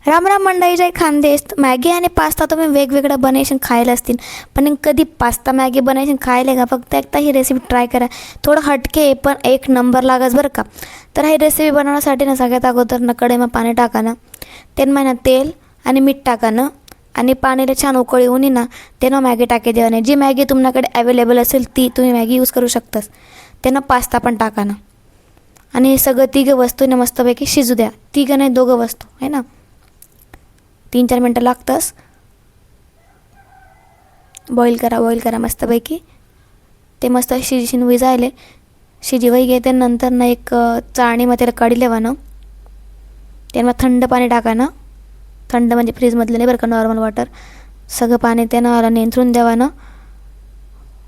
राम राम मंडळी, जय खानदेश. मॅगी आणि पास्ता तुम्ही वेगवेगळं बनवशील खायला असतील, पण कधी पास्ता मॅगी बनवशील खायला का? फक्त एकदा ही रेसिपी ट्राय करा. थोडं हटके पण एक नंबर लागस बरं का. तर ही रेसिपी बनवण्यासाठी ना सगळ्यात अगोदर ना कढईमध्ये पाणी टाका ना, त्यामध्ये तेल आणि मीठ टाका ना, आणि पाणीला छान उकळी येऊन ना त्यानं मॅगी टाके द्या ना. जी मॅगी तुमच्याकडे अवेलेबल असेल ती तुम्ही मॅगी यूज करू शकतास. त्यानं पास्ता पण टाका ना, आणि हे सगळं तिघं वस्तूने मस्तपैकी शिजू द्या. तिघं नाही दोघं वस्तू आहे ना. 3-4 मिनटं लागतंच. बॉईल करा मस्तपैकी. ते मस्त शिजवायले शिजवाई घेते. नंतर ना एक चाळणीमध्ये त्याला कढी लेवा ना, त्यामध्ये थंड पाणी टाका ना. थंड म्हणजे फ्रीजमधलं नाही बरं का, नॉर्मल वॉटर. सगळं पाणी त्यानं निंथरून द्यावा ना.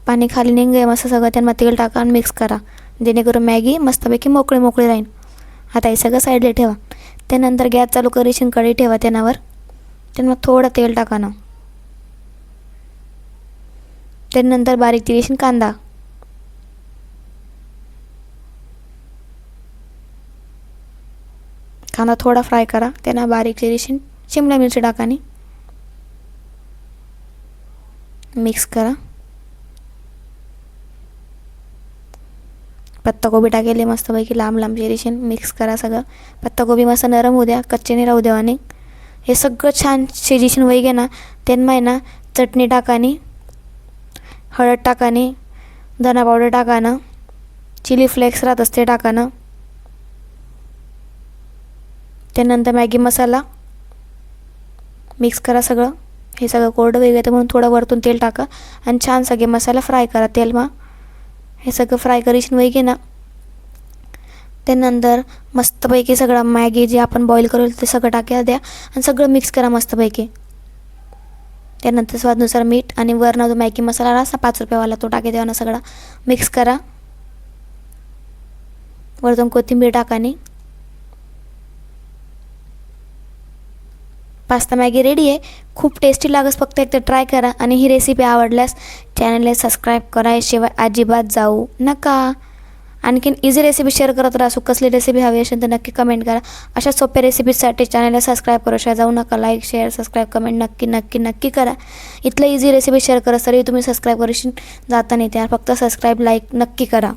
पाणी खाली निघे मस्त. सगळं त्यामध्ये तेल टाका आणि मिक्स करा, जेणेकरून मॅगी मस्तपैकी मोकळी राहील. आता हे सगळं साईडला ठेवा. त्यानंतर गॅस चालू करीशीन, कढई ठेवा त्यावर. त्यामध्ये थोडं तेल टाका ना. त्यानंतर बारीक चिरीशीन कांदा, थोडा फ्राय करा. त्यांना बारीक चिरीशीन शिमला मिरची टाकानी मिक्स करा. पत्ताकोबी टाकेले मस्तपैकी लांब चिरीशीन मिक्स करा. सगळं पत्ताकोबी मस्त नरम होऊ द्या, कच्चे नाही राहू द्या. आणि हे सगळं छान शिजीशीन वैगे ना, त्यांना ना चटणी टाकानी, हळद टाकानी, धना पावडर टाका, चिली फ्लेक्स राहत असते टाका. त्यानंतर मॅगी मसाला मिक्स करा. सगळं हे सगळं कोरडं वेगळं तर म्हणून थोडं वरतून तेल टाका आणि छान सगळे मसाला फ्राय करा तेलमा. हे सगळं फ्राय करीशीन वैगे ना, त्यानंतर मस्तपैकी सगळं मॅगी जे आपण बॉईल करेल ते सगळं टाक्या द्या आणि सगळं मिक्स करा मस्तपैकी. त्यानंतर स्वादानुसार मीठ आणि वरनं जो मॅगी मसाला असा 5 रुपयावाला तो टाके द्या ना. सगळा मिक्स करा. वरतून कोथिंबीर टाकानी. पास्ता मॅगी रेडी आहे. खूप टेस्टी लागस. फक्त एकदा ट्राय करा. आणि ही रेसिपी आवडल्यास चॅनलला सबस्क्राईब करायशिवाय अजिबात जाऊ नका. आणखीन इझी रेसिपी शेअर करत राहू. कसली रेसिपी हवी असेल तर नक्की कमेंट करा. अशा सोप्या रेसिपीसाठी चॅनलला सबस्क्राईब करूशिवाय जाऊ नका. लाईक शेअर सबस्क्राईब कमेंट नक्की करा. इथलं इझी रेसिपी शेअर करा तरी तुम्ही सबस्क्राईब करूशी जाता नाही. त्या फक्त सबस्क्राईब लाईक नक्की करा.